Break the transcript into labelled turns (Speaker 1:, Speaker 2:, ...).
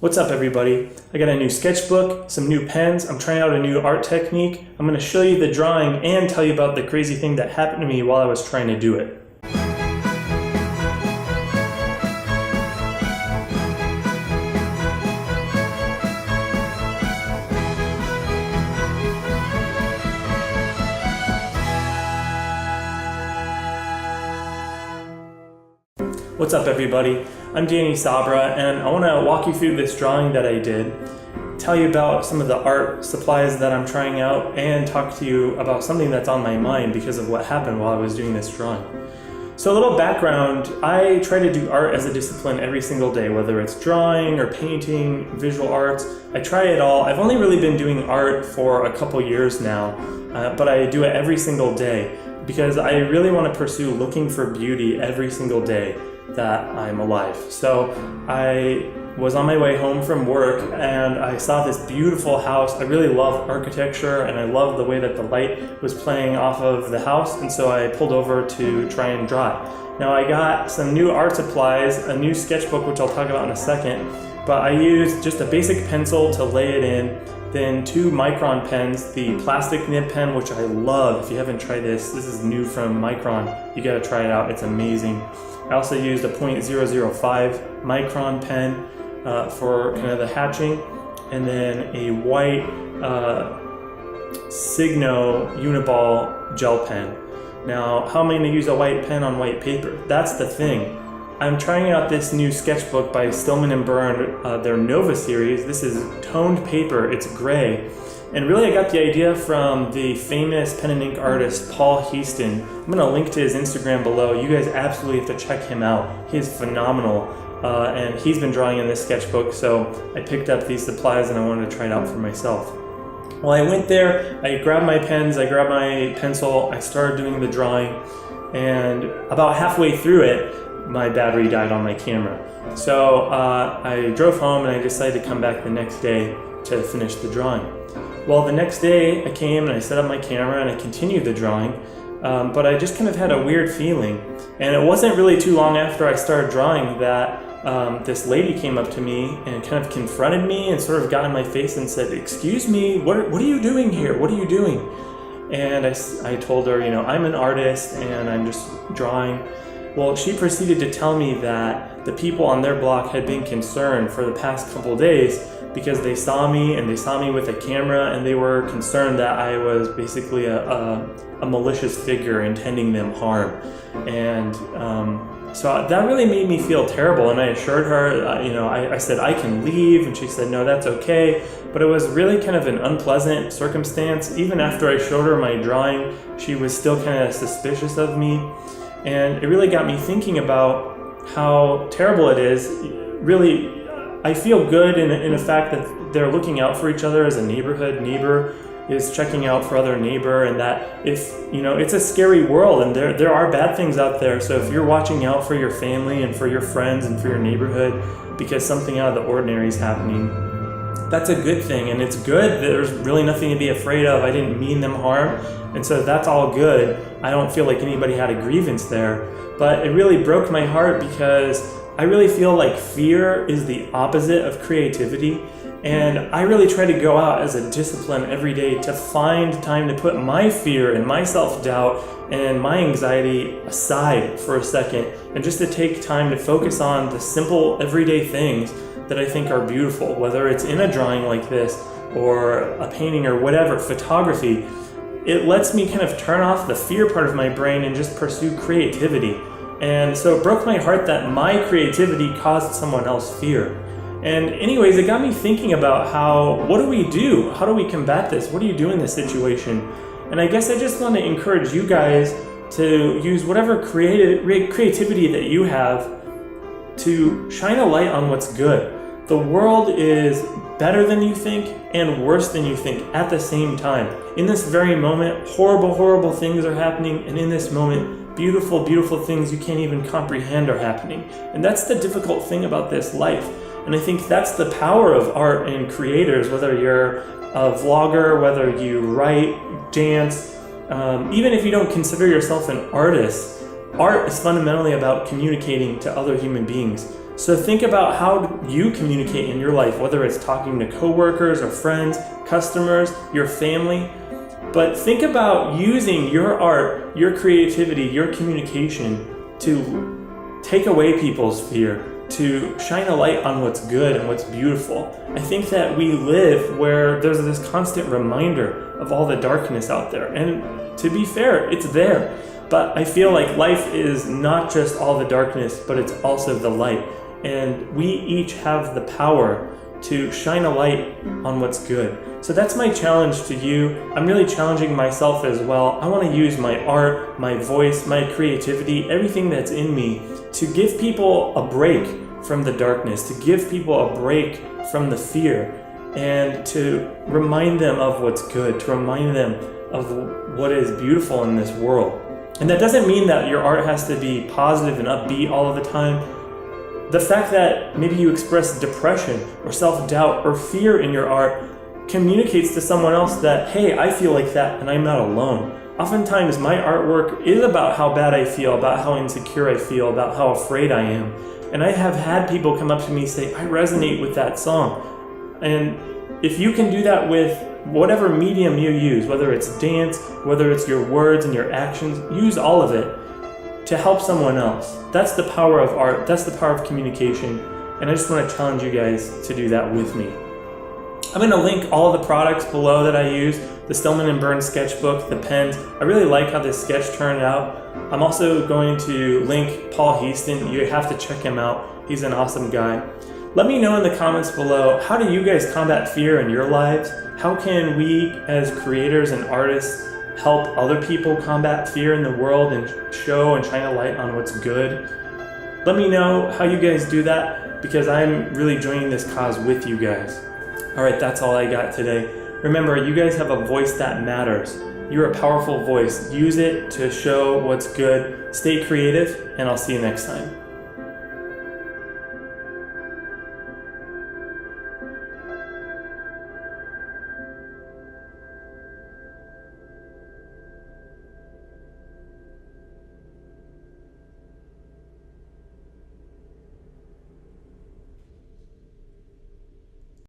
Speaker 1: What's up everybody? I got a new sketchbook, some new pens, I'm trying out a new art technique. I'm going to show you the drawing and tell you about the crazy thing that happened to me while I was trying to do it. What's up everybody? I'm Danny Sabra and I want to walk you through this drawing that I did, tell you about some of the art supplies that I'm trying out, and talk to you about something that's on my mind because of what happened while I was doing this drawing. So a little background, I try to do art as a discipline every single day, whether it's drawing or painting, visual arts. I try it all. I've only really been doing art for a couple years now, but I do it every single day because I really want to pursue looking for beauty every single day that I'm alive. So I was on my way home from work and I saw this beautiful house. I really love architecture and I love the way that the light was playing off of the house, and so I pulled over to try and draw it. Now I got some new art supplies, a new sketchbook which I'll talk about in a second, but I used just a basic pencil to lay it in, then 2 Micron pens, the plastic nib pen, which I love. If you haven't tried this is new from Micron, you gotta try it out, it's amazing. I also used a .005 Micron pen for kind of the hatching, and then a white Signo Uniball gel pen. Now, how am I going to use a white pen on white paper? That's the thing. I'm trying out this new sketchbook by Stillman & Byrne, their Nova series. This is toned paper, it's gray. And really I got the idea from the famous pen and ink artist Paul Houston. I'm going to link to his Instagram below. You guys absolutely have to check him out. He is phenomenal. And he's been drawing in this sketchbook, so I picked up these supplies and I wanted to try it out for myself. Well, I went there, I grabbed my pens, I grabbed my pencil, I started doing the drawing, and about halfway through it, my battery died on my camera. So I drove home and I decided to come back the next day to finish the drawing. Well, the next day I came and I set up my camera and I continued the drawing, but I just kind of had a weird feeling. And it wasn't really too long after I started drawing that this lady came up to me and kind of confronted me and sort of got in my face and said, "Excuse me, what are you doing here? What are you doing?" And I told her, you know, I'm an artist and I'm just drawing. Well, she proceeded to tell me that the people on their block had been concerned for the past couple days because they saw me with a camera, and they were concerned that I was basically a malicious figure intending them harm. And so that really made me feel terrible, and I assured her, you know, I said I can leave, and she said no, that's okay. But it was really kind of an unpleasant circumstance. Even after I showed her my drawing, she was still kind of suspicious of me, and it really got me thinking about how terrible it is. Really, I feel good in the fact that they're looking out for each other as a neighborhood. Neighbor is checking out for other neighbor, and that if, you know, it's a scary world and there are bad things out there. So if you're watching out for your family and for your friends and for your neighborhood because something out of the ordinary is happening, that's a good thing, and it's good. There's really nothing to be afraid of. I didn't mean them harm, and so that's all good. I don't feel like anybody had a grievance there, but it really broke my heart because I really feel like fear is the opposite of creativity, and I really try to go out as a discipline every day to find time to put my fear and my self-doubt and my anxiety aside for a second, and just to take time to focus on the simple everyday things that I think are beautiful, whether it's in a drawing like this or a painting or whatever, photography. It lets me kind of turn off the fear part of my brain and just pursue creativity. And so it broke my heart that my creativity caused someone else fear. And anyways, it got me thinking about what do we do? How do we combat this? What do you do in this situation? And I guess I just want to encourage you guys to use whatever creativity that you have to shine a light on what's good. The world is better than you think and worse than you think at the same time. In this very moment, horrible, horrible things are happening, and in this moment, beautiful, beautiful things you can't even comprehend are happening. And that's the difficult thing about this life. And I think that's the power of art and creators, whether you're a vlogger, whether you write, dance, even if you don't consider yourself an artist, art is fundamentally about communicating to other human beings. So think about how you communicate in your life, whether it's talking to coworkers or friends, customers, your family. But think about using your art, your creativity, your communication to take away people's fear, to shine a light on what's good and what's beautiful. I think that we live where there's this constant reminder of all the darkness out there. And to be fair, it's there. But I feel like life is not just all the darkness, but it's also the light. And we each have the power to shine a light on what's good. So that's my challenge to you. I'm really challenging myself as well. I want to use my art, my voice, my creativity, everything that's in me to give people a break from the darkness, to give people a break from the fear, and to remind them of what's good, to remind them of what is beautiful in this world. And that doesn't mean that your art has to be positive and upbeat all of the time. The fact that maybe you express depression or self-doubt or fear in your art communicates to someone else that, hey, I feel like that and I'm not alone. Oftentimes my artwork is about how bad I feel, about how insecure I feel, about how afraid I am. And I have had people come up to me and say, I resonate with that song. And if you can do that with whatever medium you use, whether it's dance, whether it's your words and your actions, use all of it to help someone else. That's the power of art. That's the power of communication. And I just want to challenge you guys to do that with me. I'm going to link all of the products below that I use, the Stillman & Bird sketchbook, the pens. I really like how this sketch turned out. I'm also going to link Paul Heaston. You have to check him out. He's an awesome guy. Let me know in the comments below, how do you guys combat fear in your lives? How can we as creators and artists help other people combat fear in the world and show and shine a light on what's good? Let me know how you guys do that, because I'm really joining this cause with you guys. All right, that's all I got today. Remember, you guys have a voice that matters. You're a powerful voice. Use it to show what's good. Stay creative, and I'll see you next time.